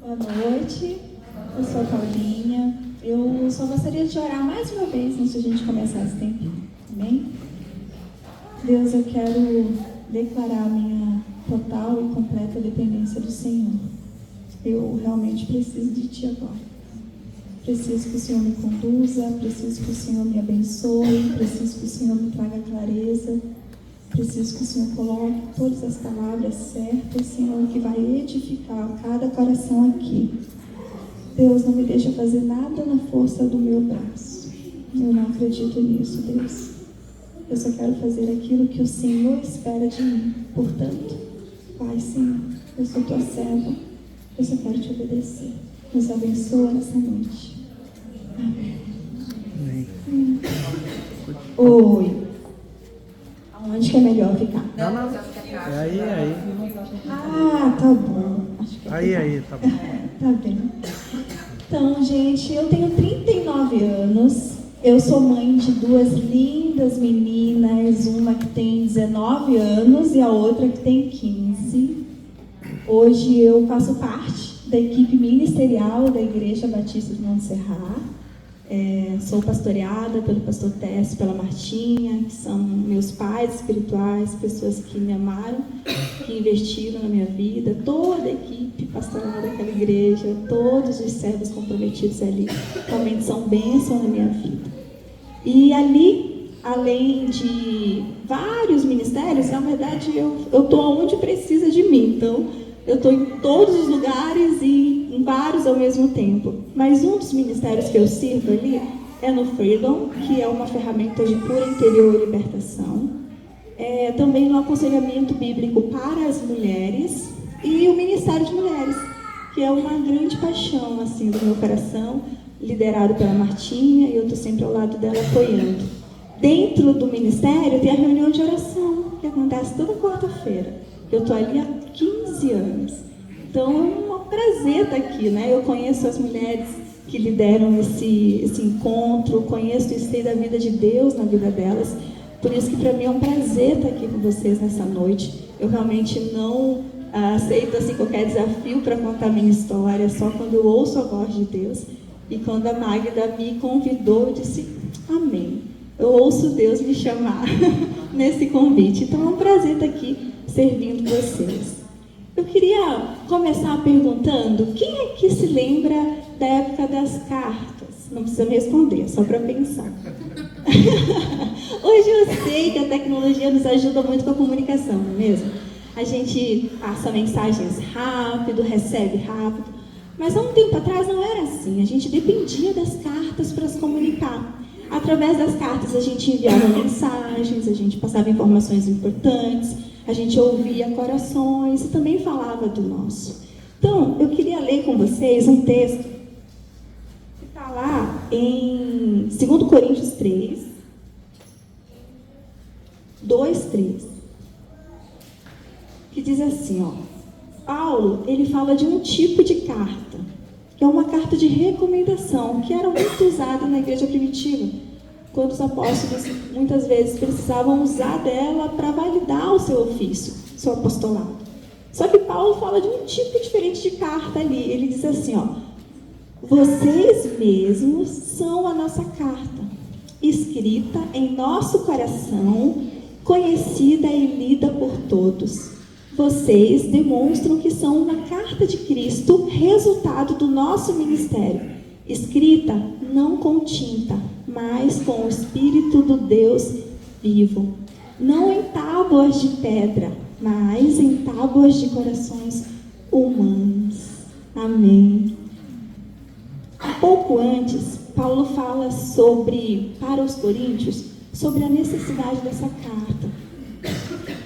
Boa noite, eu sou a Paulinha. Eu só gostaria de orar mais uma vez antes de a gente começar esse tempinho. Amém? Deus, eu quero declarar a minha total e completa dependência do Senhor. Eu realmente preciso de Ti agora. Preciso que o Senhor me conduza, preciso que o Senhor me abençoe, preciso que o Senhor me traga clareza, preciso que o Senhor coloque todas as palavras certas, Senhor, que vai edificar cada coração aqui. Deus, não me deixa fazer nada na força do meu braço. Eu não acredito nisso, Deus. Eu só quero fazer aquilo que o Senhor espera de mim. Portanto, Pai, Senhor, eu sou Tua serva, eu só quero Te obedecer. Nos abençoa nessa noite. Amém. Oi. Aonde que é melhor ficar? Não. É aí. Ah, tá bom. Acho que Aí, tá bom. Tá bem. Então, gente, eu tenho 39 anos. Eu sou mãe de duas lindas meninas, uma que tem 19 anos e a outra que tem 15. Hoje eu faço parte da equipe ministerial da Igreja Batista de Montserrat. Sou pastoreada pelo pastor Tess, pela Martinha, que são meus pais espirituais, pessoas que me amaram, que investiram na minha vida, toda a equipe pastoral daquela igreja, todos os servos comprometidos ali, realmente são bênção na minha vida. E ali, além de vários ministérios, na verdade eu estou onde precisa de mim, então eu estou em todos os lugares e em vários ao mesmo tempo. Mas um dos ministérios que eu sirvo ali é no Freedom, que é uma ferramenta de cura interior e libertação. Também no aconselhamento bíblico para as mulheres e o Ministério de Mulheres, que é uma grande paixão assim, do meu coração, liderado pela Martinha, e eu estou sempre ao lado dela apoiando. Dentro do ministério tem a reunião de oração, que acontece toda quarta-feira. Eu estou ali há 15 anos. Então é um prazer estar aqui, né? Eu conheço as mulheres que lideram esse encontro, conheço e sei da vida de Deus na vida delas. Por isso que para mim é um prazer estar aqui com vocês nessa noite. Eu realmente não aceito assim, qualquer desafio para contar minha história, só quando eu ouço a voz de Deus. E quando a Magda me convidou, eu disse, amém. Eu ouço Deus me chamar nesse convite. Então é um prazer estar aqui servindo vocês. Eu queria começar perguntando, quem é que se lembra da época das cartas? Não precisa me responder, só para pensar. Hoje eu sei que a tecnologia nos ajuda muito com a comunicação, não é mesmo? A gente passa mensagens rápido, recebe rápido, mas há um tempo atrás não era assim. A gente dependia das cartas para se comunicar. Através das cartas a gente enviava mensagens, a gente passava informações importantes, a gente ouvia corações e também falava do nosso. Então, eu queria ler com vocês um texto que está lá em 2 Coríntios 3, 2:3, que diz assim, ó, Paulo, ele fala de um tipo de carta, que é uma carta de recomendação, que era muito usada na igreja primitiva, quando os apóstolos muitas vezes precisavam usar dela para validar o seu ofício, seu apostolado. Só que Paulo fala de um tipo diferente de carta ali. Ele diz assim, ó, vocês mesmos são a nossa carta, escrita em nosso coração, conhecida e lida por todos. Vocês demonstram que são uma carta de Cristo, resultado do nosso ministério, escrita não com tinta, mas com o Espírito do Deus vivo, não em tábuas de pedra, mas em tábuas de corações humanos. Amém. Pouco antes, Paulo fala para os coríntios, sobre a necessidade dessa carta.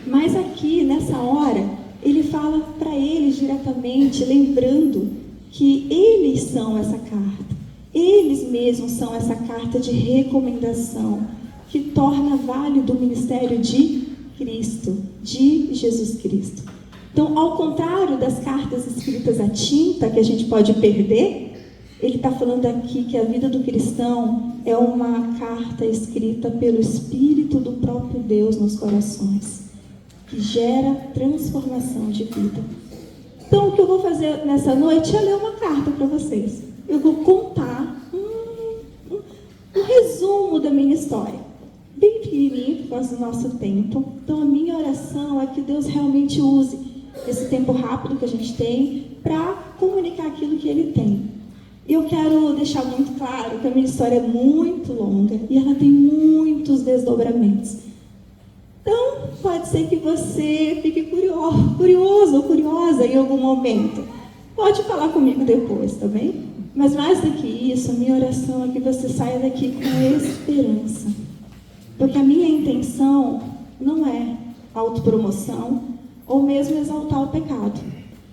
Mas aqui, nessa hora, ele fala para eles diretamente, lembrando que eles são essa carta. Eles mesmos são essa carta de recomendação que torna válido o ministério de Cristo, de Jesus Cristo. Então, ao contrário das cartas escritas à tinta, que a gente pode perder, ele está falando aqui que a vida do cristão é uma carta escrita pelo Espírito do próprio Deus nos corações, que gera transformação de vida. Então, o que eu vou fazer nessa noite é ler uma carta para vocês. Eu vou contar um resumo da minha história. Bem pequenininho, por causa do nosso tempo. Então, a minha oração é que Deus realmente use esse tempo rápido que a gente tem para comunicar aquilo que Ele tem. E eu quero deixar muito claro que a minha história é muito longa e ela tem muitos desdobramentos. Então, pode ser que você fique curioso ou curiosa em algum momento. Pode falar comigo depois, tá bem? Mas mais do que isso, a minha oração é que você saia daqui com esperança. Porque a minha intenção não é autopromoção ou mesmo exaltar o pecado,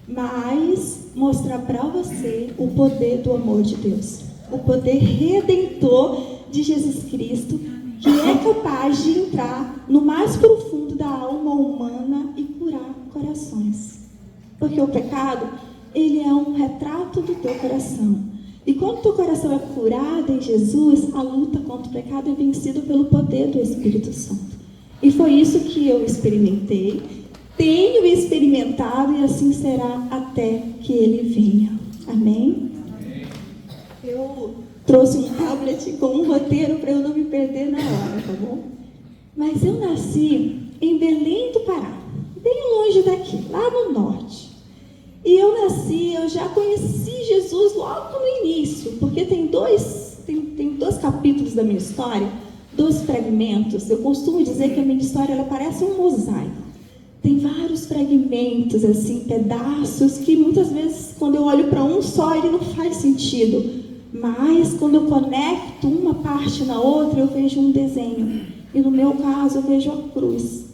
mas mostrar para você o poder do amor de Deus, o poder redentor de Jesus Cristo, que é capaz de entrar no mais profundo da alma humana e curar corações. Porque o pecado, ele é um retrato do teu coração. E quando o teu coração é curado em Jesus, a luta contra o pecado é vencida pelo poder do Espírito Santo. E foi isso que eu experimentei, tenho experimentado e assim será até que Ele venha. Amém? Eu trouxe um tablet com um roteiro para eu não me perder na hora, tá bom? Mas eu nasci em Belém do Pará, bem longe daqui, lá no norte. E eu já conheci Jesus logo no início, porque tem dois capítulos da minha história, 2 fragmentos. Eu costumo dizer que a minha história ela parece um mosaico. Tem vários fragmentos, assim, pedaços, que muitas vezes, quando eu olho para um só, ele não faz sentido. Mas, quando eu conecto uma parte na outra, eu vejo um desenho. E, no meu caso, eu vejo a cruz.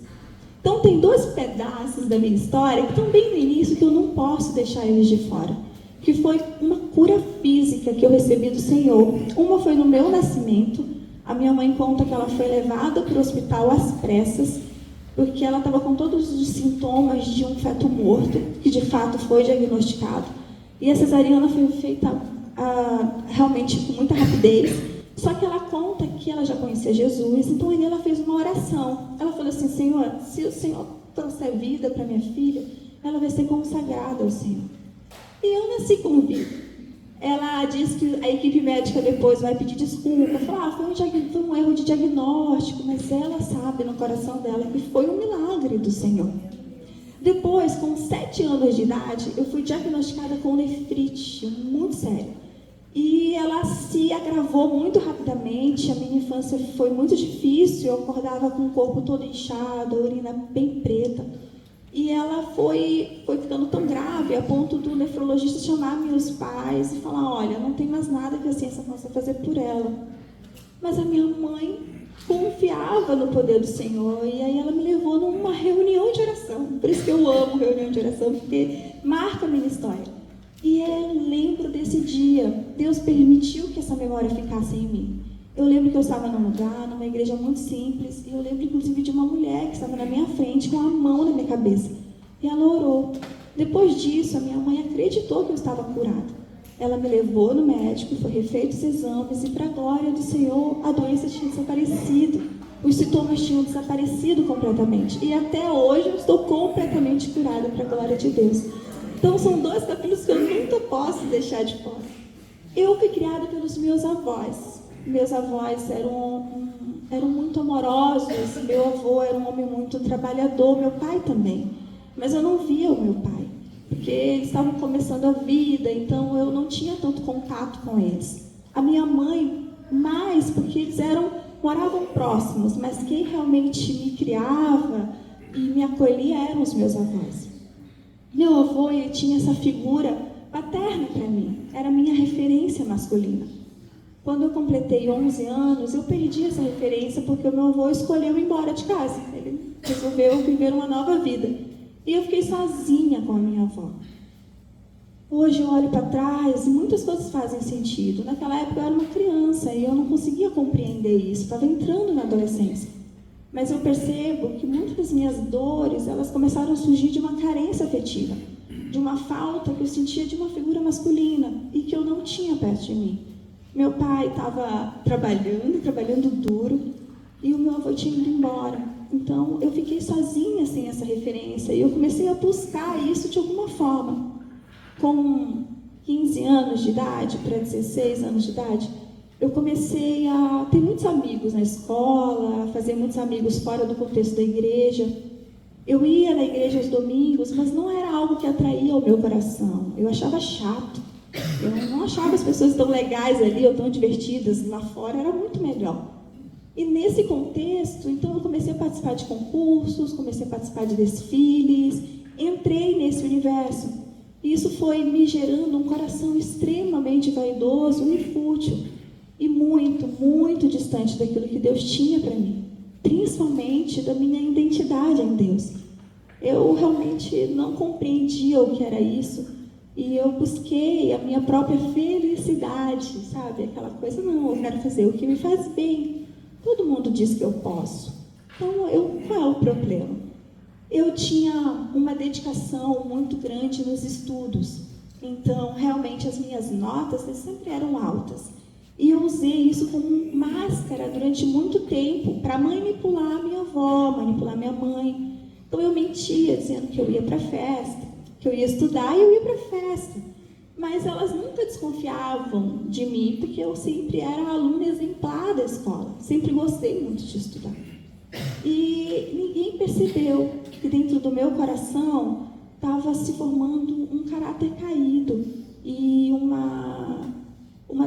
Então, tem 2 pedaços da minha história que estão bem no início, que eu não posso deixar eles de fora. Que foi uma cura física que eu recebi do Senhor. Uma foi no meu nascimento. A minha mãe conta que ela foi levada para o hospital às pressas, porque ela estava com todos os sintomas de um feto morto, que de fato foi diagnosticado. E a cesariana foi feita realmente com muita rapidez, só que ela conta que ela já conhecia Jesus, então aí ela fez uma oração. Ela falou assim: Senhor, se o Senhor trouxer vida para minha filha, ela vai ser consagrada ao Senhor. E eu nasci com vida. Ela diz que a equipe médica depois vai pedir desculpa, falar, foi um erro de diagnóstico, mas ela sabe no coração dela que foi um milagre do Senhor. Depois, com 7 anos de idade, eu fui diagnosticada com nefrite, muito séria. E ela se agravou muito rapidamente, a minha infância foi muito difícil, eu acordava com o corpo todo inchado, a urina bem preta. E ela foi ficando tão grave a ponto do nefrologista chamar meus pais e falar: olha, não tem mais nada que a ciência possa fazer por ela. Mas a minha mãe confiava no poder do Senhor e aí ela me levou numa reunião de oração. Por isso que eu amo reunião de oração, porque marca a minha história. E eu lembro desse dia, Deus permitiu que essa memória ficasse em mim. Eu lembro que eu estava num lugar, numa igreja muito simples, e eu lembro inclusive de uma mulher que estava na minha frente com a mão na minha cabeça. E ela orou. Depois disso, a minha mãe acreditou que eu estava curada. Ela me levou no médico, foi refeitos os exames, e para a glória do Senhor, a doença tinha desaparecido. Os sintomas tinham desaparecido completamente. E até hoje eu estou completamente curada para a glória de Deus. Então são 2 capítulos que eu nunca posso deixar de fora. Eu fui criada pelos meus avós. Meus avós eram muito amorosos, meu avô era um homem muito trabalhador, meu pai também. Mas eu não via o meu pai, porque eles estavam começando a vida, então eu não tinha tanto contato com eles. A minha mãe, mais, porque eles moravam próximos, mas quem realmente me criava e me acolhia eram os meus avós. Meu avô, ele tinha essa figura paterna para mim, era a minha referência masculina. Quando eu completei 11 anos, eu perdi essa referência porque o meu avô escolheu ir embora de casa. Ele resolveu viver uma nova vida. E eu fiquei sozinha com a minha avó. Hoje eu olho para trás e muitas coisas fazem sentido. Naquela época eu era uma criança e eu não conseguia compreender isso. Estava entrando na adolescência. Mas eu percebo que muitas das minhas dores, elas começaram a surgir de uma carência afetiva. De uma falta que eu sentia de uma figura masculina e que eu não tinha perto de mim. Meu pai estava trabalhando duro, e o meu avô tinha ido embora. Então, eu fiquei sozinha sem essa referência e eu comecei a buscar isso de alguma forma. Com 15 anos de idade, para 16 anos de idade, eu comecei a ter muitos amigos na escola, a fazer muitos amigos fora do contexto da igreja. Eu ia na igreja aos domingos, mas não era algo que atraía o meu coração. Eu achava chato. Eu não achava as pessoas tão legais ali ou tão divertidas. Lá fora era muito melhor. E nesse contexto, então eu comecei a participar de concursos, comecei a participar de desfiles, entrei nesse universo. E isso foi me gerando um coração extremamente vaidoso e fútil. E muito, muito distante daquilo que Deus tinha para mim. Principalmente da minha identidade em Deus. Eu realmente não compreendia o que era isso. E eu busquei a minha própria felicidade, sabe? Aquela coisa, não, eu quero fazer o que me faz bem. Todo mundo diz que eu posso. Então, qual é o problema? Eu tinha uma dedicação muito grande nos estudos. Então, realmente, as minhas notas sempre eram altas. E eu usei isso como máscara durante muito tempo para manipular a minha avó, manipular minha mãe. Então, eu mentia dizendo que eu ia para a festa, que eu ia estudar e eu ia para a festa. Mas elas nunca desconfiavam de mim, porque eu sempre era aluna exemplar da escola. Sempre gostei muito de estudar. E ninguém percebeu que dentro do meu coração estava se formando um caráter caído e uma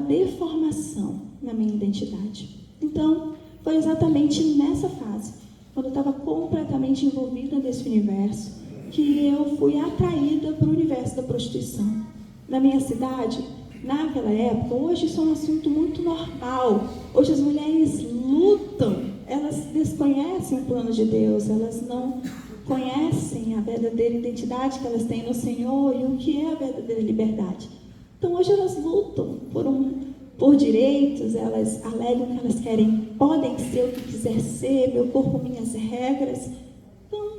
deformação na minha identidade. Então, foi exatamente nessa fase, quando eu estava completamente envolvida nesse universo, que eu fui atraída para o universo da prostituição. Na minha cidade, naquela época, hoje isso é um assunto muito normal. Hoje as mulheres lutam, elas desconhecem o plano de Deus, elas não conhecem a verdadeira identidade que elas têm no Senhor e o que é a verdadeira liberdade. Então hoje elas lutam por direitos, elas alegam que elas podem ser o que quiser ser, meu corpo, minhas regras. Então,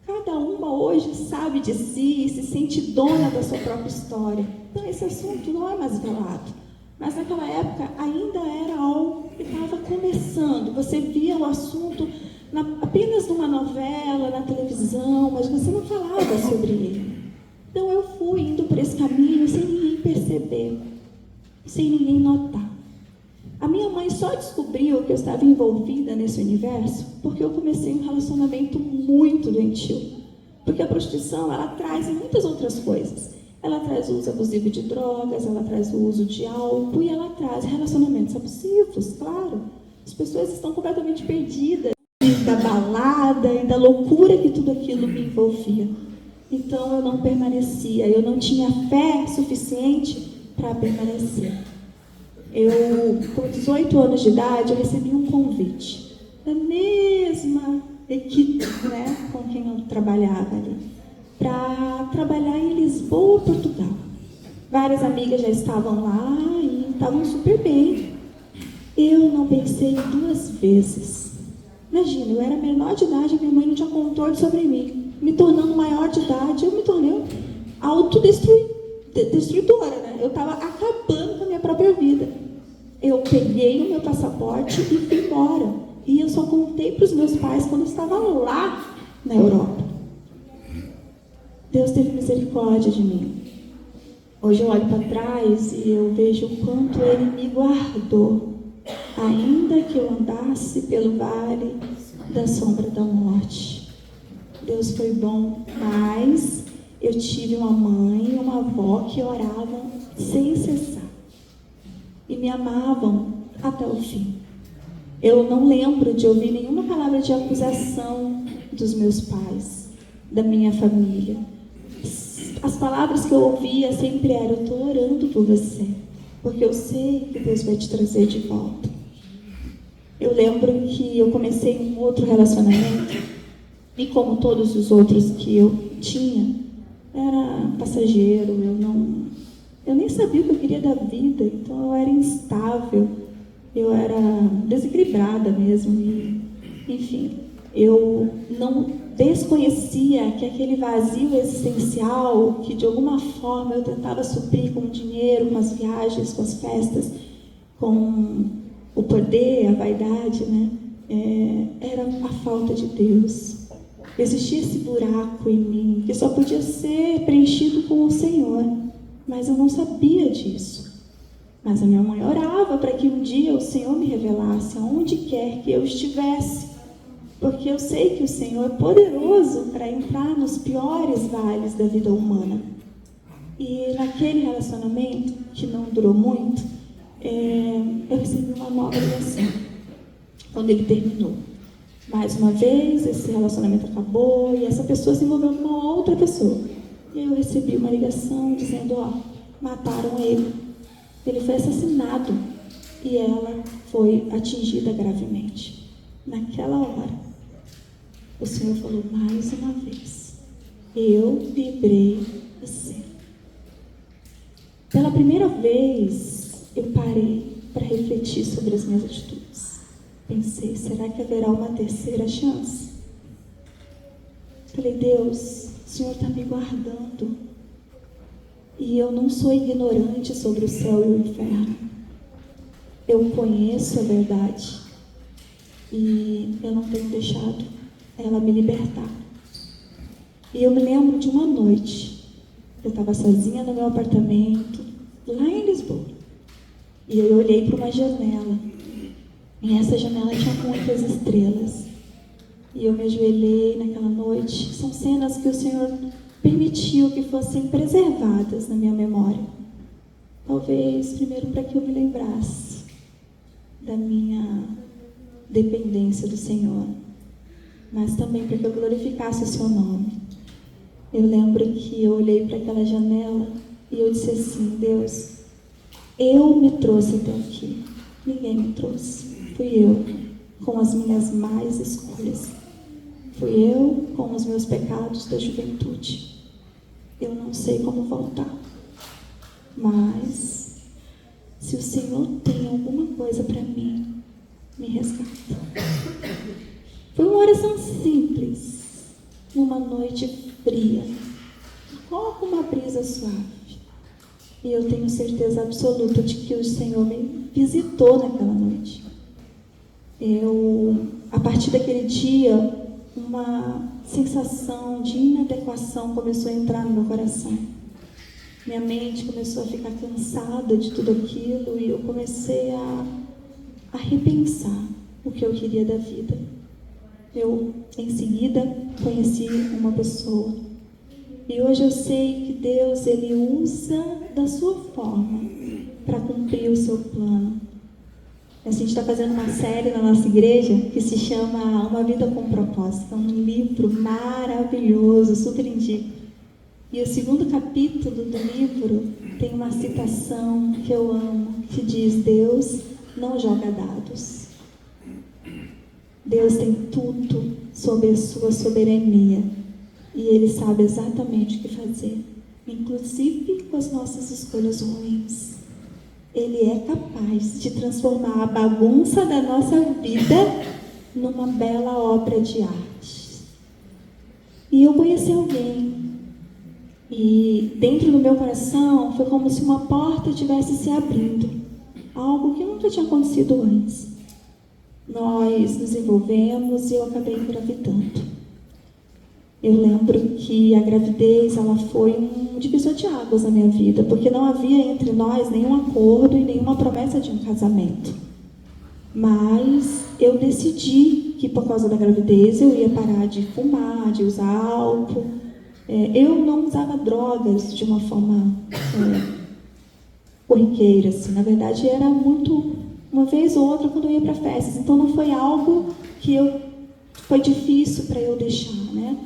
cada uma hoje sabe de si e se sente dona da sua própria história. Então, esse assunto não é mais velado. Mas, naquela época, ainda era algo que estava começando. Você via o assunto apenas numa novela, na televisão, mas você não falava sobre ele. Então, eu fui indo por esse caminho sem ninguém perceber, sem ninguém notar. A minha mãe só descobriu que eu estava envolvida nesse universo porque eu comecei um relacionamento muito doentio. Porque a prostituição, ela traz muitas outras coisas. Ela traz o uso abusivo de drogas, ela traz o uso de álcool e ela traz relacionamentos abusivos, claro. As pessoas estão completamente perdidas da balada e da loucura que tudo aquilo me envolvia. Então eu não permanecia, eu não tinha fé suficiente para permanecer. Com 18 anos de idade, eu recebi um convite da mesma equipe, né, com quem eu trabalhava ali, para trabalhar em Lisboa, Portugal. Várias amigas já estavam lá e estavam super bem. Eu não pensei duas vezes. Imagina, eu era menor de idade, minha mãe não tinha controle sobre mim. Me tornando maior de idade, eu me tornei autodestruidora, né? Eu estava acabando com a minha própria vida. Eu peguei o meu passaporte e fui embora. E eu só contei para os meus pais quando eu estava lá na Europa. Deus teve misericórdia de mim. Hoje eu olho para trás e eu vejo o quanto Ele me guardou. Ainda que eu andasse pelo vale da sombra da morte. Deus foi bom, mas eu tive uma mãe e uma avó que oravam sem cessar. E me amavam até o fim. Eu não lembro de ouvir nenhuma palavra de acusação dos meus pais, da minha família. As palavras que eu ouvia sempre eram: eu estou orando por você, porque eu sei que Deus vai te trazer de volta. Eu lembro que eu comecei um outro relacionamento, e como todos os outros que eu tinha, era passageiro, eu nem sabia o que eu queria da vida, então eu era instável, eu era desequilibrada mesmo, e, enfim, eu não desconhecia que aquele vazio existencial, que de alguma forma eu tentava suprir com o dinheiro, com as viagens, com as festas, com o poder, a vaidade, né? era a falta de Deus. Existia esse buraco em mim que só podia ser preenchido com o Senhor, mas eu não sabia disso. Mas a minha mãe orava para que um dia o Senhor me revelasse aonde quer que eu estivesse, porque eu sei que o Senhor é poderoso para entrar nos piores vales da vida humana. E naquele relacionamento, que não durou muito, eu recebi uma nova ligação quando ele terminou. Mais uma vez, esse relacionamento acabou e essa pessoa se envolveu com uma outra pessoa. E eu recebi uma ligação dizendo, mataram ele. Ele foi assassinado e ela foi atingida gravemente. Naquela hora, o Senhor falou mais uma vez, eu livrei você. Pela primeira vez, eu parei para refletir sobre as minhas atitudes. Pensei, será que haverá uma terceira chance? Falei, Deus, o Senhor está me guardando. E eu não sou ignorante sobre o céu e o inferno. Eu conheço a verdade. E eu não tenho deixado ela me libertar. E eu me lembro de uma noite. Eu estava sozinha no meu apartamento, lá em Lisboa. E eu olhei para uma janela. E essa janela tinha muitas estrelas. E eu me ajoelhei naquela noite. São cenas que o Senhor permitiu que fossem preservadas na minha memória. Talvez, primeiro, para que eu me lembrasse da minha dependência do Senhor, mas também para que eu glorificasse o seu nome. Eu lembro que eu olhei para aquela janela e eu disse assim, Deus, eu me trouxe até aqui. Ninguém me trouxe. Fui eu, com as minhas más escolhas. Fui eu, com os meus pecados da juventude. Eu não sei como voltar. Mas, se o Senhor tem alguma coisa para mim, me resgata. Foi uma oração simples, numa noite fria, com uma brisa suave. E eu tenho certeza absoluta de que o Senhor me visitou naquela noite. A partir daquele dia, uma sensação de inadequação começou a entrar no meu coração. Minha mente começou a ficar cansada de tudo aquilo e eu comecei a repensar o que eu queria da vida. Eu, em seguida, conheci uma pessoa. E hoje eu sei que Deus, Ele usa da sua forma para cumprir o seu plano. A gente está fazendo uma série na nossa igreja que se chama Uma Vida com Propósito. É um livro maravilhoso, super indico. E o 2º capítulo do livro tem uma citação que eu amo, que diz, Deus não joga dados. Deus tem tudo sob a sua soberania. E Ele sabe exatamente o que fazer, inclusive com as nossas escolhas ruins. Ele é capaz de transformar a bagunça da nossa vida numa bela obra de arte. E eu conheci alguém, e dentro do meu coração foi como se uma porta estivesse se abrindo, algo que nunca tinha acontecido antes. Nós nos envolvemos e eu acabei engravidando. Eu lembro que a gravidez, ela foi um divisor de águas na minha vida, porque não havia entre nós nenhum acordo e nenhuma promessa de um casamento. Mas eu decidi que por causa da gravidez eu ia parar de fumar, de usar álcool. Eu não usava drogas de uma forma corriqueira, assim. Na verdade, era muito uma vez ou outra quando eu ia para festas. Então não foi algo que foi difícil para eu deixar, né?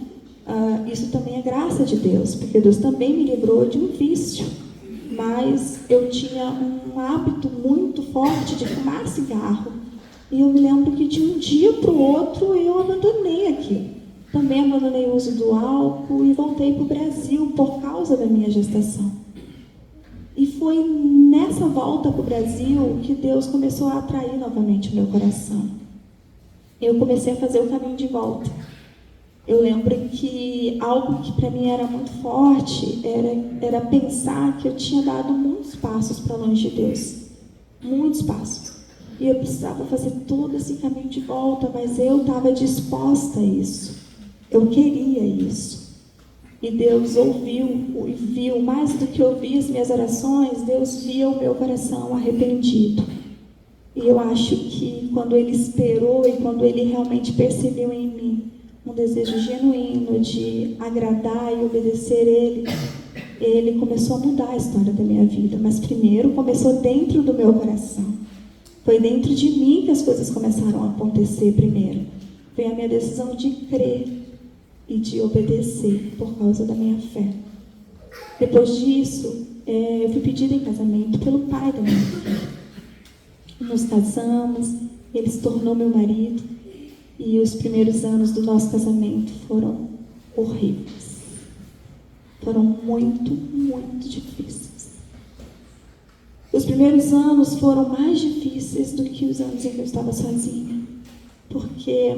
Isso também é graça de Deus, porque Deus também me livrou de um vício, mas eu tinha um hábito muito forte de fumar cigarro, e eu me lembro que de um dia para o outro eu abandonei aquilo. Também abandonei o uso do álcool e voltei para o Brasil por causa da minha gestação. E foi nessa volta para o Brasil que Deus começou a atrair novamente o meu coração. Eu comecei a fazer o caminho de volta. Eu lembro que algo que para mim era muito forte era pensar que eu tinha dado muitos passos para longe de Deus. Muitos passos. E eu precisava fazer todo esse caminho de volta, mas eu estava disposta a isso. Eu queria isso. E Deus ouviu e viu, mais do que ouvir as minhas orações, Deus via o meu coração arrependido. E eu acho que quando Ele esperou e quando Ele realmente percebeu em mim um desejo genuíno de agradar e obedecer Ele começou a mudar a história da minha vida. Mas primeiro começou dentro do meu coração. Foi dentro de mim que as coisas começaram a acontecer primeiro. Foi a minha decisão de crer e de obedecer por causa da minha fé. Depois disso, eu fui pedida em casamento pelo pai da minha filha. Nos casamos, ele se tornou meu marido e os primeiros anos do nosso casamento foram horríveis. Foram muito, muito difíceis. Os primeiros anos foram mais difíceis do que os anos em que eu estava sozinha, porque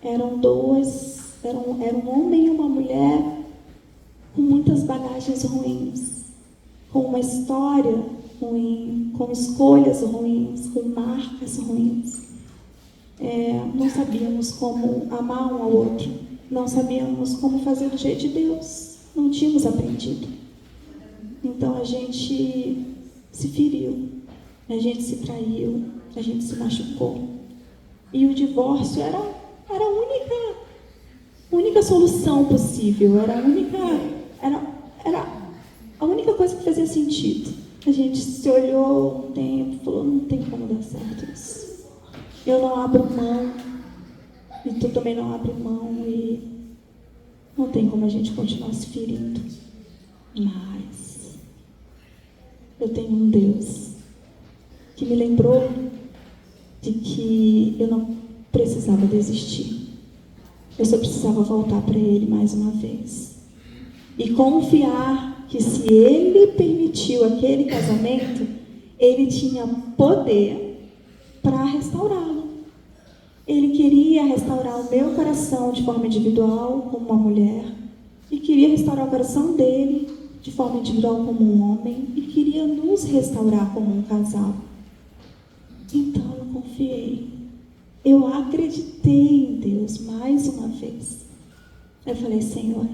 eram um homem e uma mulher com muitas bagagens ruins, com uma história ruim, com escolhas ruins, com marcas ruins. Não sabíamos como amar um ao outro, não sabíamos como fazer do jeito de Deus, não tínhamos aprendido. Então a gente se feriu, a gente se traiu, a gente se machucou. E o divórcio era a única solução possível, era a única coisa que fazia sentido. A gente se olhou um tempo e falou, não tem como dar certo isso. Eu não abro mão, e tu também não abre mão, e não tem como a gente continuar se ferindo. Mas eu tenho um Deus que me lembrou de que eu não precisava desistir. Eu só precisava voltar para Ele mais uma vez. E confiar que se Ele permitiu aquele casamento, Ele tinha poder para restaurá-lo. Ele queria restaurar o meu coração de forma individual, como uma mulher, e queria restaurar o coração dele de forma individual como um homem, e queria nos restaurar como um casal. Então eu confiei. Eu acreditei em Deus mais uma vez. Eu falei, Senhor,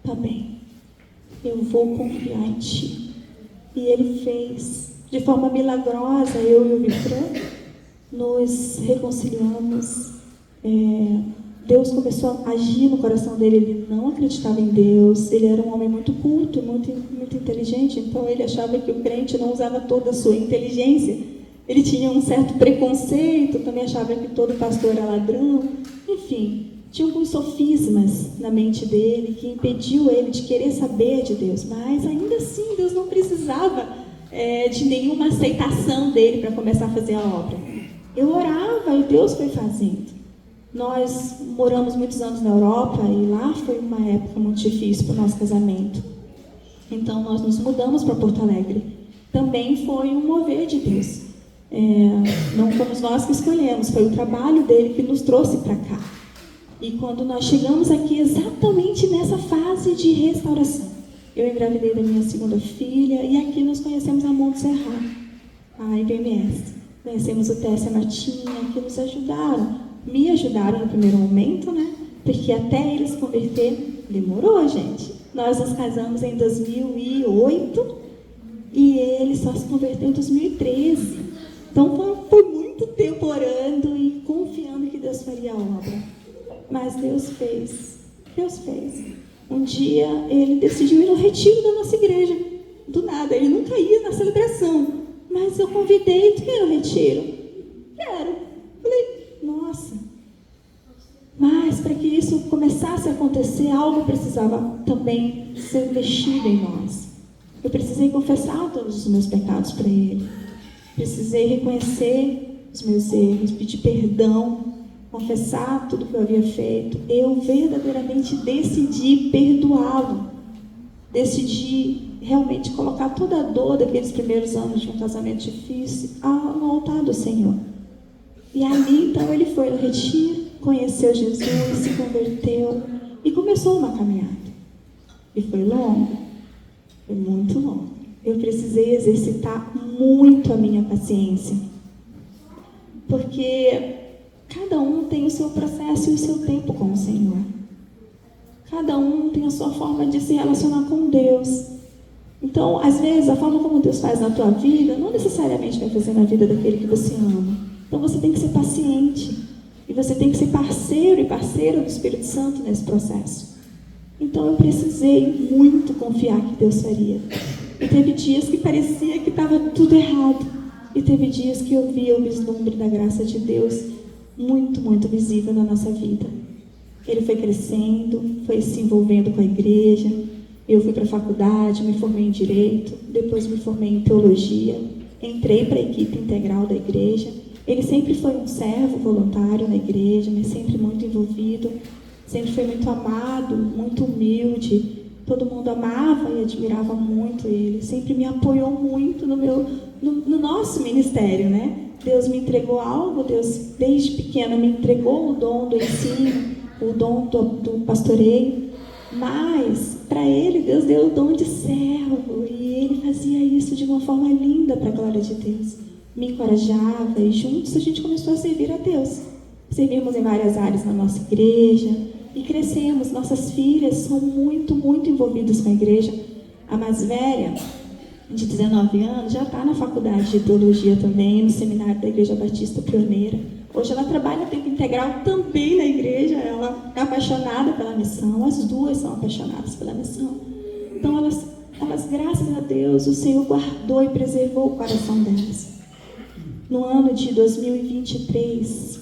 tá bem, eu vou confiar em Ti. E Ele fez. De forma milagrosa, eu e o Vitran nos reconciliamos. Deus começou a agir no coração dele. Ele não acreditava em Deus. Ele era um homem muito culto, muito inteligente. Então ele achava que o crente não usava toda a sua inteligência. Ele tinha um certo preconceito, também achava que todo pastor era ladrão. Enfim, tinha alguns sofismas na mente dele que impediu ele de querer saber de Deus. Mas ainda assim, Deus não precisava de nenhuma aceitação dele para começar a fazer a obra. Eu orava e Deus foi fazendo. Nós moramos muitos anos na Europa e lá foi uma época muito difícil para o nosso casamento. Então nós nos mudamos para Porto Alegre. Também foi um mover de Deus. Não fomos nós que escolhemos, foi o trabalho dele que nos trouxe para cá. E quando nós chegamos aqui, exatamente nessa fase de restauração, eu engravidei da minha segunda filha e aqui nós conhecemos a Monte Serra, a IBMS. Conhecemos o Tess e a Martinha, que nos ajudaram. Me ajudaram no primeiro momento, né? Porque até ele se converter, demorou, gente. Nós nos casamos em 2008 e ele só se converteu em 2013. Então foi muito tempo orando e confiando que Deus faria a obra. Mas Deus fez. Deus fez. Um dia ele decidiu ir no retiro da nossa igreja. Do nada, ele nunca ia na celebração. Mas eu convidei, tu quer ir no retiro? Quero. Falei, nossa. Mas para que isso começasse a acontecer, algo precisava também ser mexido em nós. Eu precisei confessar todos os meus pecados para Ele. Precisei reconhecer os meus erros, pedir perdão, confessar tudo que eu havia feito. Eu verdadeiramente decidi perdoá-lo. Decidi realmente colocar toda a dor daqueles primeiros anos de um casamento difícil no altar do Senhor. E ali, então, ele foi no retiro, conheceu Jesus, se converteu e começou uma caminhada. E foi longo, foi muito longo. Eu precisei exercitar muito a minha paciência. porque cada um tem o seu processo e o seu tempo com o Senhor. Cada um tem a sua forma de se relacionar com Deus. Então, às vezes, a forma como Deus faz na tua vida, não necessariamente vai fazer na vida daquele que você ama. Então, você tem que ser paciente. E você tem que ser parceiro e parceira do Espírito Santo nesse processo. Então, eu precisei muito confiar que Deus faria. E teve dias que parecia que estava tudo errado. E teve dias que eu via o vislumbre da graça de Deus muito, muito visível na nossa vida. Ele foi crescendo, foi se envolvendo com a igreja. Eu fui para a faculdade, me formei em Direito, depois me formei em Teologia, entrei para a equipe integral da igreja. Ele sempre foi um servo voluntário na igreja, mas sempre muito envolvido, sempre foi muito amado, muito humilde. Todo mundo amava e admirava muito ele, sempre me apoiou muito no nosso ministério, né? Deus me entregou algo, Deus desde pequena me entregou o dom do ensino, o dom do pastoreio, mas para ele Deus deu o dom de servo e ele fazia isso de uma forma linda para a glória de Deus. Me encorajava e juntos a gente começou a servir a Deus. Servimos em várias áreas na nossa igreja e crescemos. Nossas filhas são muito, muito envolvidas com a igreja. A mais velha, de 19 anos, já está na faculdade de teologia também, no seminário da Igreja Batista Pioneira. Hoje ela trabalha em tempo integral também na igreja, ela é apaixonada pela missão, as duas são apaixonadas pela missão. Então elas, graças a Deus, o Senhor guardou e preservou o coração delas. No ano de 2023,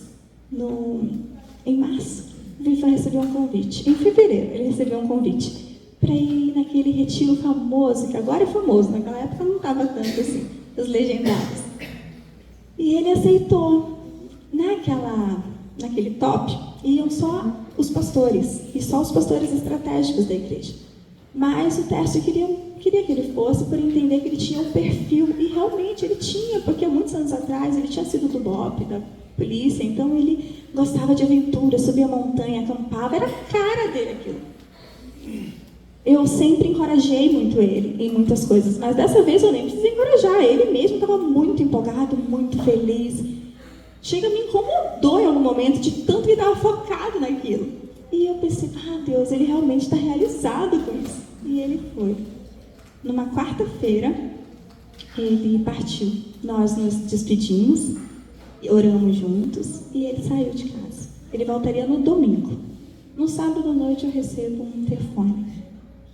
em março, Viva recebeu um convite. Em fevereiro, ele recebeu um convite para ir naquele retiro famoso, que agora é famoso, naquela época não estava tanto assim, os legendários. E ele aceitou. Naquele top, iam só os pastores, e só os pastores estratégicos da igreja. Mas o Tércio queria que ele fosse, por entender que ele tinha um perfil, e realmente ele tinha, porque há muitos anos atrás ele tinha sido do BOP, da polícia, então ele gostava de aventura, subia a montanha, acampava, era a cara dele aquilo. Eu sempre encorajei muito ele em muitas coisas, mas dessa vez eu nem precisei encorajar, ele mesmo estava muito empolgado, muito feliz. Chega, me incomodou em algum momento, de tanto que ele estava focado naquilo. E eu pensei, Deus, ele realmente está realizado com isso. E ele foi. Numa quarta-feira, ele partiu. Nós nos despedimos, oramos juntos, e ele saiu de casa. Ele voltaria no domingo. No sábado à noite eu recebo um telefone.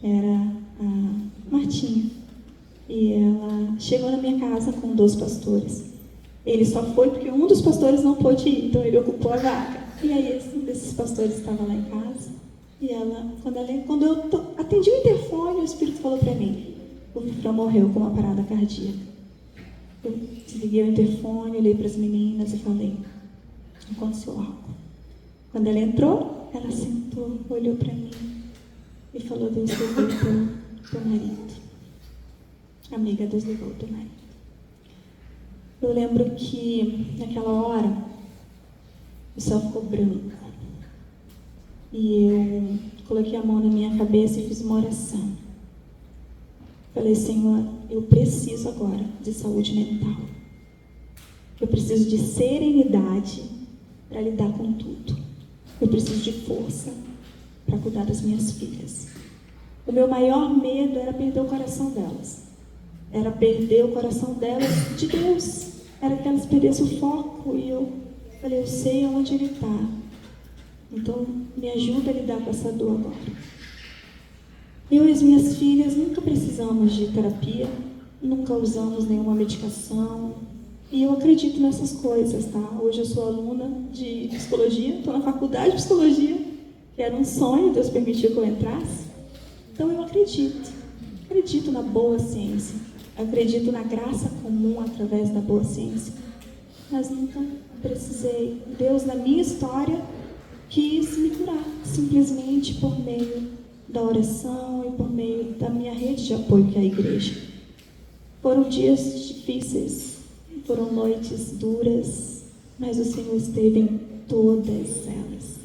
Era a Martinha. E ela chegou na minha casa com 2 pastores. Ele só foi porque um dos pastores não pôde ir, então ele ocupou a vaga. E aí um desses pastores estava lá em casa. E quando eu atendi o interfone, o Espírito falou para mim, o Fran morreu com uma parada cardíaca. Eu desliguei o interfone, olhei para as meninas e falei, aconteceu algo. Quando ela entrou, ela sentou, olhou para mim e falou, Deus levou o teu marido. Amiga, Deus levou o teu marido. Eu lembro que, naquela hora, o céu ficou branco. E eu coloquei a mão na minha cabeça e fiz uma oração. Falei, Senhor, eu preciso agora de saúde mental. Eu preciso de serenidade para lidar com tudo. Eu preciso de força para cuidar das minhas filhas. O meu maior medo era perder o coração delas. Era perder o coração delas de Deus. Era que elas perdessem o foco. E eu falei, eu sei onde ele está. Então, me ajuda a lidar com essa dor agora. Eu e as minhas filhas nunca precisamos de terapia. Nunca usamos nenhuma medicação. E eu acredito nessas coisas, tá? Hoje eu sou aluna de psicologia. Estou na faculdade de psicologia. Que era um sonho, Deus permitiu que eu entrasse. Então, eu acredito. Acredito na boa ciência. Acredito na graça comum através da boa ciência, mas nunca precisei. Deus, na minha história, quis me curar, simplesmente por meio da oração e por meio da minha rede de apoio, que é a igreja. Foram dias difíceis, foram noites duras, mas o Senhor esteve em todas elas.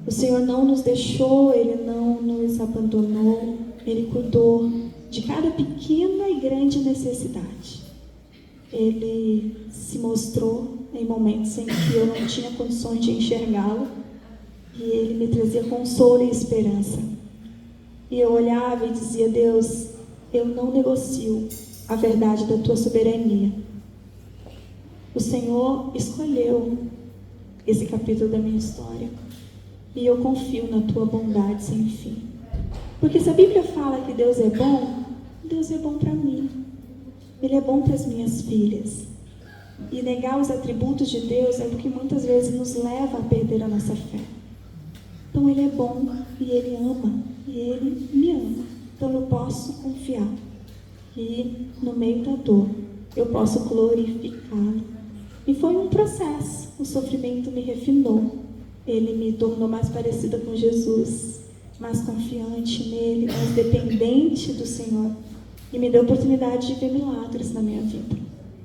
O Senhor não nos deixou, Ele não nos abandonou, Ele cuidou de cada pequena e grande necessidade. Ele se mostrou em momentos em que eu não tinha condições de enxergá-lo, e Ele me trazia consolo e esperança. E eu olhava e dizia: Deus, eu não negocio a verdade da Tua soberania. O Senhor escolheu esse capítulo da minha história, e eu confio na Tua bondade sem fim. Porque se a Bíblia fala que Deus é bom para mim. Ele é bom para as minhas filhas. E negar os atributos de Deus é o que muitas vezes nos leva a perder a nossa fé. Então Ele é bom, e Ele ama, e Ele me ama. Então eu posso confiar. E no meio da dor, eu posso glorificá-lo. E foi um processo. O sofrimento me refinou. Ele me tornou mais parecida com Jesus, mais confiante nele, mais dependente do Senhor. E me deu a oportunidade de ver milagres na minha vida,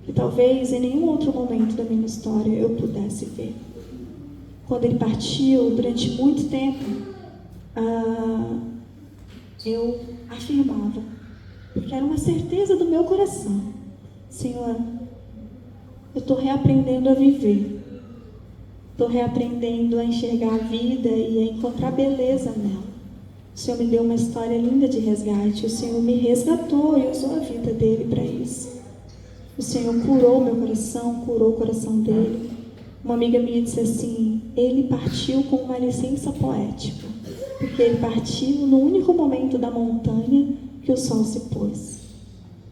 que talvez em nenhum outro momento da minha história eu pudesse ver. Quando ele partiu, durante muito tempo, eu afirmava, porque era uma certeza do meu coração: Senhor, eu estou reaprendendo a viver, estou reaprendendo a enxergar a vida e a encontrar beleza nela. O Senhor me deu uma história linda de resgate. O Senhor me resgatou e usou a vida dele para isso. O Senhor curou meu coração, curou o coração dele. Uma amiga minha disse assim: ele partiu com uma licença poética, porque ele partiu no único momento da montanha que o sol se pôs.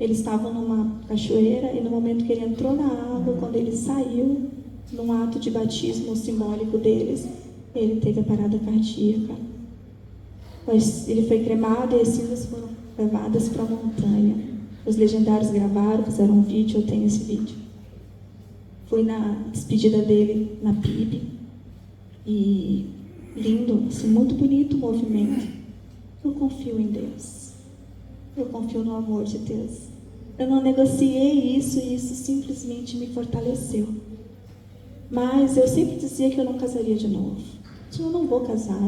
Eles estavam numa cachoeira e no momento que ele entrou na água, quando ele saiu, num ato de batismo simbólico deles, ele teve a parada cardíaca. Mas ele foi cremado e as cinzas foram levadas para a montanha. Os legendários gravaram, fizeram um vídeo, eu tenho esse vídeo. Fui na despedida dele na PIB. E lindo, assim, muito bonito o movimento. Eu confio em Deus. Eu confio no amor de Deus. Eu não negociei isso e isso simplesmente me fortaleceu. Mas eu sempre dizia que eu não casaria de novo. Eu não vou casar,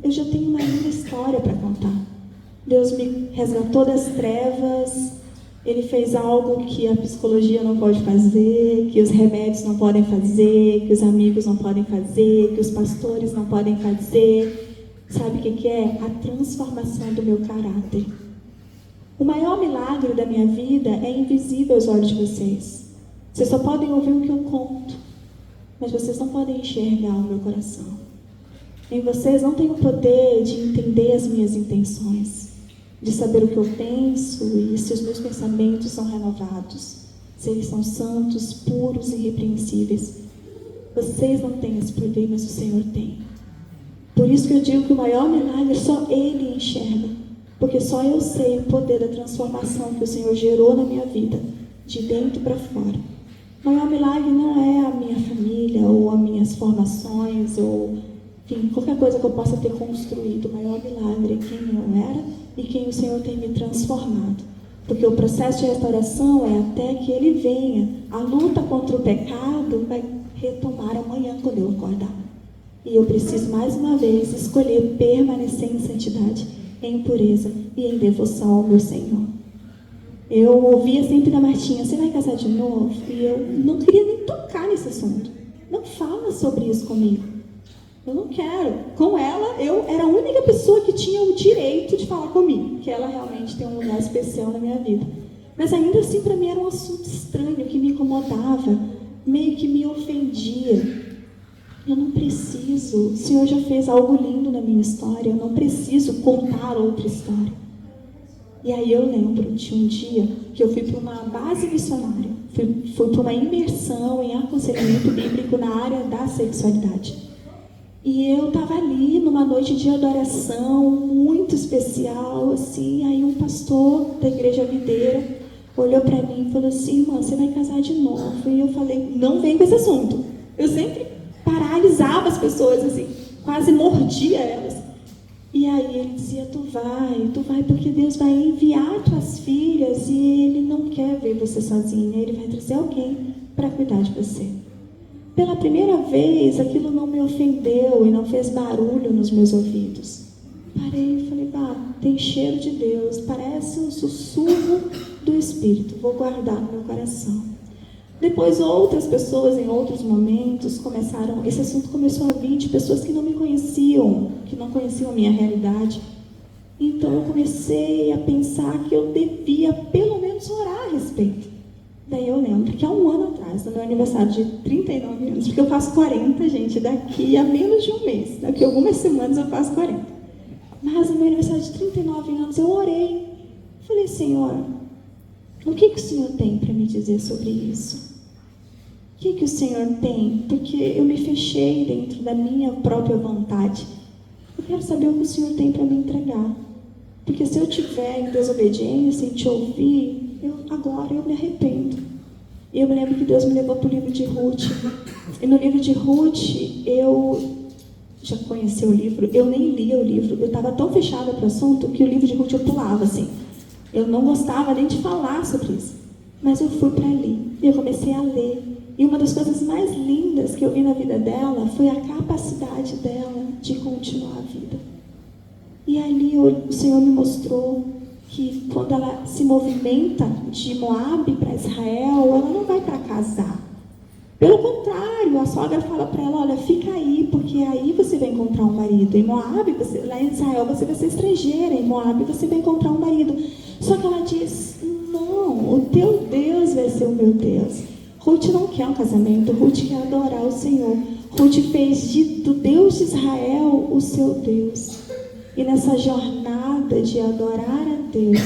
eu já tenho uma linda história para contar. Deus me resgatou das trevas, Ele fez algo que a psicologia não pode fazer, que os remédios não podem fazer, que os amigos não podem fazer, que os pastores não podem fazer. Sabe o que é? A transformação do meu caráter. O maior milagre da minha vida é invisível aos olhos de vocês. Vocês só podem ouvir o que eu conto, mas vocês não podem enxergar o meu coração. Em vocês não tenho o poder de entender as minhas intenções, de saber o que eu penso e se os meus pensamentos são renovados, se eles são santos, puros e irrepreensíveis. Vocês não têm esse poder, mas o Senhor tem. Por isso que eu digo que o maior milagre só Ele enxerga, porque só eu sei o poder da transformação que o Senhor gerou na minha vida, de dentro para fora. O maior milagre não é a minha família, ou as minhas formações, ou enfim, qualquer coisa que eu possa ter construído. O maior milagre é quem eu era e quem o Senhor tem me transformado. Porque o processo de restauração é até que Ele venha. A luta contra o pecado vai retomar amanhã quando eu acordar. E eu preciso mais uma vez escolher permanecer em santidade, em pureza e em devoção ao meu Senhor. Eu ouvia sempre da Martinha: você vai casar de novo? E eu não queria nem tocar nesse assunto. Não fala sobre isso comigo. Eu não quero. Com ela, eu era a única pessoa que tinha o direito de falar comigo, que ela realmente tem um lugar especial na minha vida. Mas ainda assim, para mim, era um assunto estranho, que me incomodava, meio que me ofendia. Eu não preciso. O Senhor já fez algo lindo na minha história. Eu não preciso contar outra história. E aí eu lembro de um dia que eu fui para uma base missionária. Fui para uma imersão em aconselhamento bíblico na área da sexualidade. E eu estava ali numa noite de adoração muito especial, assim. Aí um pastor da igreja videira olhou para mim e falou assim: irmã, você vai casar de novo? E eu falei: não vem com esse assunto. Eu sempre paralisava as pessoas, assim, quase mordia elas. E aí ele dizia: tu vai, porque Deus vai enviar tuas filhas e Ele não quer ver você sozinha, Ele vai trazer alguém para cuidar de você. Pela primeira vez, aquilo não me ofendeu e não fez barulho nos meus ouvidos. Parei e falei: tem cheiro de Deus, parece um sussurro do Espírito, vou guardar no meu coração. Depois outras pessoas em outros momentos esse assunto começou a vir de pessoas que não me conheciam, que não conheciam a minha realidade. Então eu comecei a pensar que eu devia pelo menos orar a respeito. Daí eu lembro que há um ano atrás, no meu aniversário de 39 anos, porque eu faço 40, gente, daqui a menos de um mês, daqui a algumas semanas eu faço 40. Mas no meu aniversário de 39 anos eu orei. Falei, Senhor, o que o Senhor tem para me dizer sobre isso? O que o Senhor tem? Porque eu me fechei dentro da minha própria vontade. Eu quero saber o que o Senhor tem para me entregar. Porque se eu estiver em desobediência, em te ouvir, agora eu me arrependo. E eu me lembro que Deus me levou para o livro de Ruth. E no livro de Ruth, eu já conheci o livro, eu nem lia o livro. Eu estava tão fechada para o assunto que o livro de Ruth eu pulava, assim. Eu não gostava nem de falar sobre isso. Mas eu fui para ali e eu comecei a ler. E uma das coisas mais lindas que eu vi na vida dela foi a capacidade dela de continuar a vida. E ali o Senhor me mostrou que quando ela se movimenta de Moabe para Israel, ela não vai para casar. Pelo contrário, a sogra fala para ela, olha, fica aí, porque aí você vai encontrar um marido. Em Moabe, lá em Israel, você vai ser estrangeira. Em Moabe, você vai encontrar um marido. Só que ela diz, não, o teu Deus vai ser o meu Deus. Ruth não quer um casamento, Ruth quer adorar o Senhor. Ruth fez do Deus de Israel o seu Deus. E nessa jornada de adorar a Deus,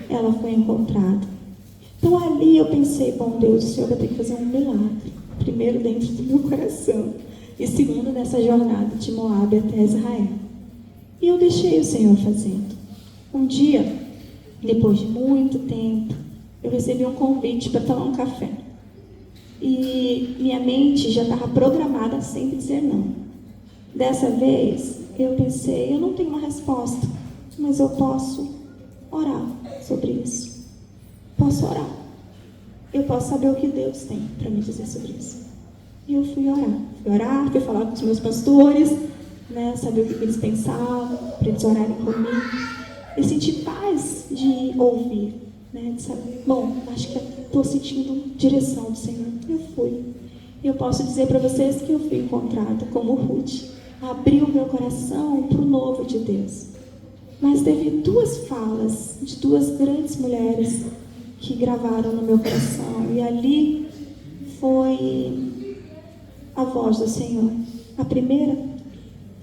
ela foi encontrada. Então ali eu pensei, bom Deus, o Senhor vai ter que fazer um milagre. Primeiro dentro do meu coração. E segundo nessa jornada de Moabe até Israel. E eu deixei o Senhor fazendo. Um dia, depois de muito tempo, eu recebi um convite para tomar um café. E minha mente já estava programada a sempre dizer não. Dessa vez, eu pensei, eu não tenho uma resposta, mas eu posso orar sobre isso. Posso orar. Eu posso saber o que Deus tem para me dizer sobre isso. E eu fui orar, fui falar com os meus pastores, né, saber o que eles pensavam, para eles orarem comigo. Eu senti paz de ouvir, né, de saber, bom, acho que estou sentindo direção do Senhor. Eu fui. E eu posso dizer para vocês que eu fui encontrada como Ruth. Abriu meu coração para o novo de Deus. Mas teve duas falas de duas grandes mulheres que gravaram no meu coração. E ali foi a voz do Senhor. A primeira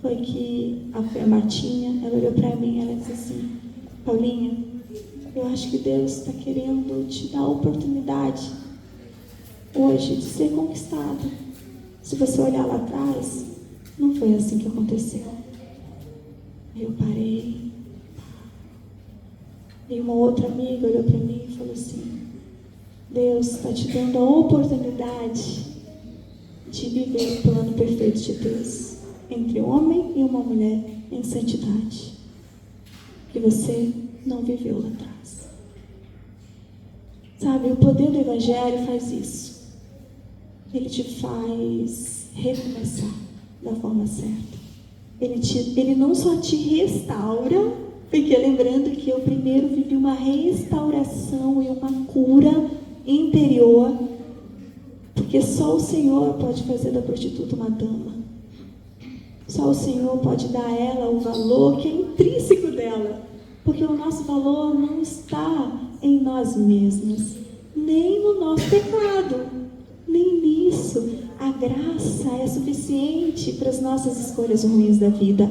foi a Martinha, ela olhou para mim e ela disse assim, Paulinha, eu acho que Deus está querendo te dar a oportunidade hoje de ser conquistada. Se você olhar lá atrás, não foi assim que aconteceu. Aí eu parei. E uma outra amiga olhou para mim e falou assim, Deus está te dando a oportunidade de viver o plano perfeito de Deus entre um homem e uma mulher em santidade, que você não viveu lá atrás. Sabe, o poder do Evangelho faz isso. Ele te faz recomeçar da forma certa. Ele não só te restaura, porque lembrando que eu primeiro vivi uma restauração e uma cura interior, porque só o Senhor pode fazer da prostituta uma dama. Só o Senhor pode dar a ela o valor que é intrínseco dela, porque o nosso valor não está em nós mesmos, nem no nosso pecado, nem nisso. A graça é suficiente para as nossas escolhas ruins da vida.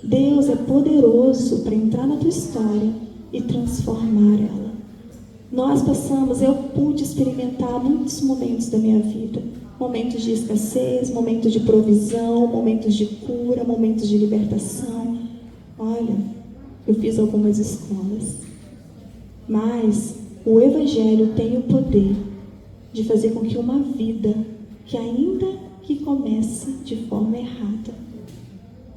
Deus é poderoso para entrar na tua história e transformar ela. Eu pude experimentar muitos momentos da minha vida. Momentos de escassez, momentos de provisão, momentos de cura, momentos de libertação. Olha, eu fiz algumas escolas. Mas o Evangelho tem o poder de fazer com que uma vida, que ainda que comece de forma errada,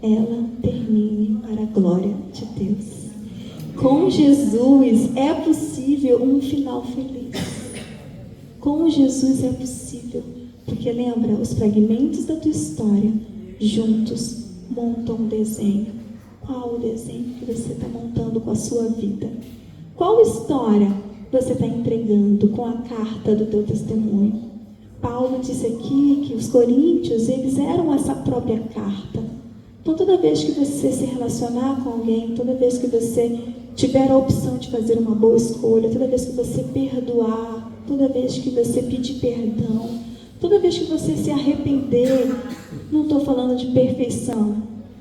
ela termine para a glória de Deus. Com Jesus é possível um final feliz. Com Jesus é possível. Porque lembra, os fragmentos da tua história juntos montam um desenho. Qual o desenho que você está montando com a sua vida? Qual história você está entregando com a carta do teu testemunho? Paulo disse aqui que os coríntios, eles eram essa própria carta. Então, toda vez que você se relacionar com alguém, toda vez que você tiver a opção de fazer uma boa escolha, toda vez que você perdoar, toda vez que você pedir perdão, toda vez que você se arrepender, não estou falando de perfeição.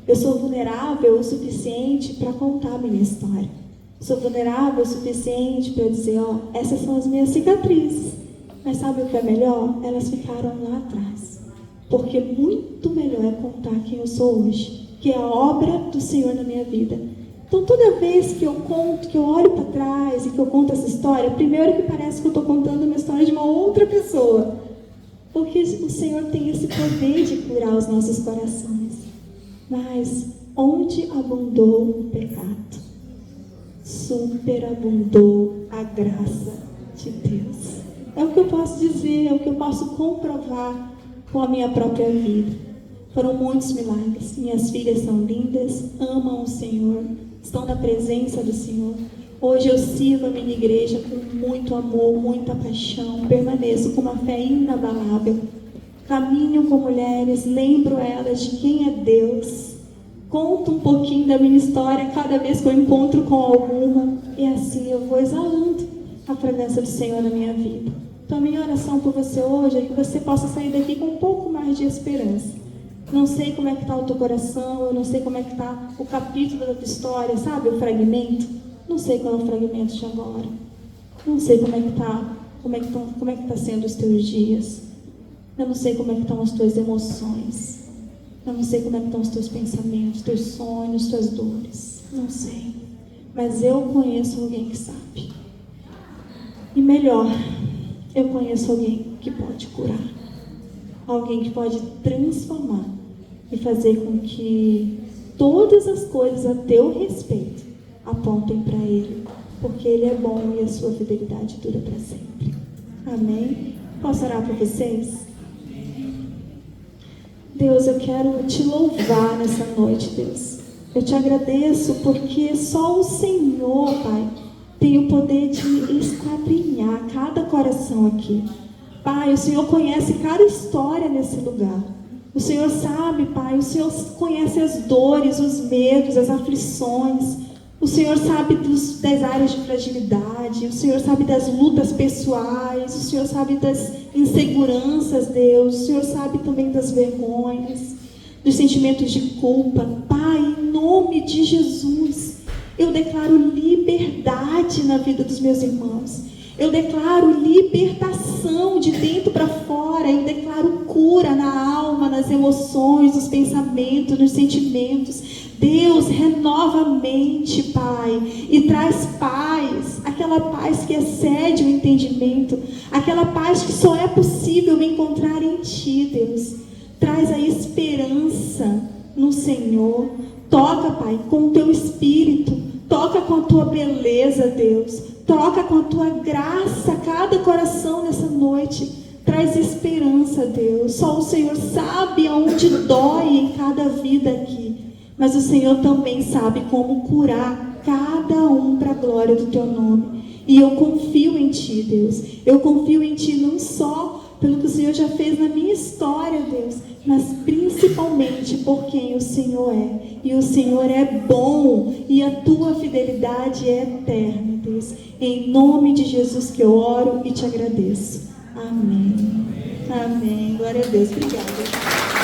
Eu sou vulnerável o suficiente para contar a minha história. Sou vulnerável o suficiente para dizer, essas são as minhas cicatrizes. Mas sabe o que é melhor? Elas ficaram lá atrás. Porque muito melhor é contar quem eu sou hoje, que é a obra do Senhor na minha vida. Então, toda vez que eu conto, que eu olho para trás e que eu conto essa história, primeiro que parece que eu estou contando uma história de uma outra pessoa. Porque o Senhor tem esse poder de curar os nossos corações. Mas, onde abundou o pecado, superabundou a graça de Deus. É o que eu posso dizer, é o que eu posso comprovar com a minha própria vida. Foram muitos milagres. Minhas filhas são lindas, amam o Senhor, estão na presença do Senhor. Hoje eu sirvo a minha igreja com muito amor, muita paixão, permaneço com uma fé inabalável. Caminho com mulheres, lembro elas de quem é Deus. Conto um pouquinho da minha história cada vez que eu encontro com alguma. E assim eu vou exalando a fragrância do Senhor na minha vida. Então a minha oração por você hoje é que você possa sair daqui com um pouco mais de esperança. Não sei como é que está o teu coração, eu não sei como é que está o capítulo da tua história, sabe? O fragmento. Não sei qual é o fragmento de agora. Não sei como é que está, como é que tá sendo os teus dias. Eu não sei como é que estão as tuas emoções. Eu não sei como é que estão os teus pensamentos, teus sonhos, tuas dores. Não sei. Mas eu conheço alguém que sabe. E melhor, eu conheço alguém que pode curar. Alguém que pode transformar e fazer com que todas as coisas a teu respeito apontem para Ele. Porque Ele é bom e a sua fidelidade dura para sempre. Amém? Posso orar por vocês? Deus, eu quero te louvar nessa noite, Deus. Eu te agradeço porque só o Senhor, Pai, tem o poder de esquadrinhar cada coração aqui. Pai, o Senhor conhece cada história nesse lugar. O Senhor sabe, Pai, o Senhor conhece as dores, os medos, as aflições. O Senhor sabe das áreas de fragilidade. O Senhor sabe das lutas pessoais. O Senhor sabe das inseguranças, Deus. O Senhor sabe também das vergonhas, dos sentimentos de culpa. Pai, em nome de Jesus, eu declaro liberdade na vida dos meus irmãos. Eu declaro libertação de dentro para fora. Eu declaro cura na alma, nas emoções, nos pensamentos, nos sentimentos. Deus, renova a mente, Pai, e traz paz, aquela paz que excede o entendimento, aquela paz que só é possível encontrar em Ti, Deus. Traz a esperança no Senhor. Toca, Pai, com o Teu Espírito. Toca com a Tua beleza, Deus. Toca com a Tua graça cada coração nessa noite. Traz esperança, Deus. Só o Senhor sabe aonde dói em cada vida aqui. Mas o Senhor também sabe como curar cada um para a glória do Teu nome. E eu confio em Ti, Deus. Eu confio em Ti não só pelo que o Senhor já fez na minha história, Deus, mas principalmente por quem o Senhor é. E o Senhor é bom e a Tua fidelidade é eterna, Deus. Em nome de Jesus que eu oro e te agradeço. Amém. Amém. Glória a Deus. Obrigada.